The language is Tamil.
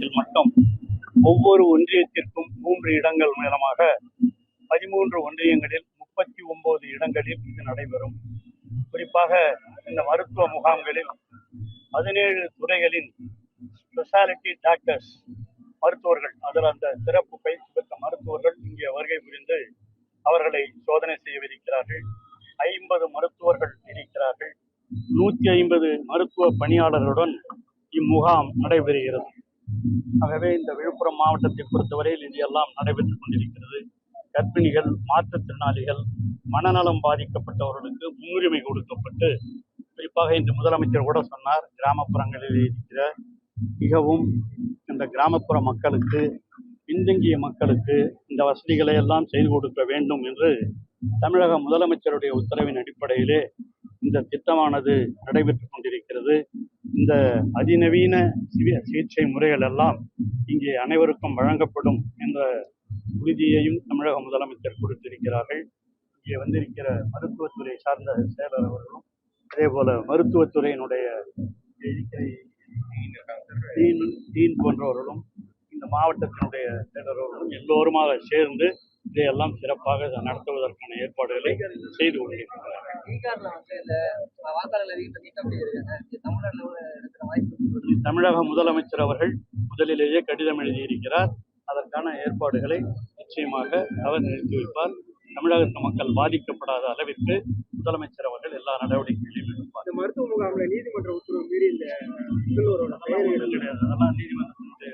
மாவட்டத்தில் மட்டும் ஒவ்வொரு ஒன்றியத்திற்கும் 3 இடங்கள் மூலமாக 13 ஒன்றியங்களில் 39 இடங்களில் இது நடைபெறும். குறிப்பாக இந்த மருத்துவ முகாம்களில் 17 துறைகளின் ஸ்பெஷாலிட்டி டாக்டர்ஸ் மருத்துவர்கள், அதில் அந்த சிறப்பு பயிற்சி பெற்ற மருத்துவர்கள் இங்கே வருகை புரிந்து அவர்களை சோதனை செய்யவிருக்கிறார்கள். 50 மருத்துவர்கள் இருக்கிறார்கள். 150 மருத்துவ பணியாளர்களுடன் இம்முகாம் நடைபெறுகிறது. ஆகவே இந்த விழுப்புரம் மாவட்டத்தை பொறுத்தவரையில் இது எல்லாம் நடைபெற்றுக் கொண்டிருக்கிறது. கர்ப்பிணிகள், மாற்றுத்திறனாளிகள், மனநலம் பாதிக்கப்பட்டவர்களுக்கு முன்னுரிமை கொடுக்கப்பட்டு, குறிப்பாக இன்று முதலமைச்சர் கூட சொன்னார், கிராமப்புறங்களில் இருக்கிற மிகவும் இந்த கிராமப்புற மக்களுக்கு, பின்தங்கிய மக்களுக்கு இந்த வசதிகளை எல்லாம் செய்து கொடுக்க வேண்டும் என்று தமிழக முதலமைச்சருடைய உத்தரவின் அடிப்படையிலே இந்த திட்டமானது நடைபெற்றுக் கொண்டிருக்கிறது. இந்த அதிநவீன சிகிச்சை முறைகள் எல்லாம் இங்கே அனைவருக்கும் வழங்கப்படும் என்ற உறுதியையும் தமிழக முதலமைச்சர் கொடுத்திருக்கிறார்கள். இங்கே வந்திருக்கிற மருத்துவத்துறை சார்ந்த செயலர் அவர்களும், அதே போல மருத்துவத்துறையினுடைய டீன் போன்றவர்களும், இந்த மாவட்டத்தினுடைய செயலர்களும் எல்லோருமாக சேர்ந்து இதையெல்லாம் சிறப்பாக நடத்துவதற்கான ஏற்பாடுகளை செய்து கொண்டிருக்கிறார்கள். தமிழக முதலமைச்சர் அவர்கள் முதலிலேயே கடிதம் எழுதியிருக்கிறார். அதற்கான ஏற்பாடுகளை நிச்சயமாக அவர் நிறுத்தி வைப்பார். தமிழகத்து மக்கள் பாதிக்கப்படாத அளவிற்கு முதலமைச்சர் அவர்கள் எல்லா நடவடிக்கைகளையும் எடுப்பார். இந்த மருத்துவ முகாமில் நீதிமன்ற உத்தரவு மீறி இந்த முதல்வரோட பெயர் கிடையாது. அதெல்லாம் நீதிமன்றத்தினுடைய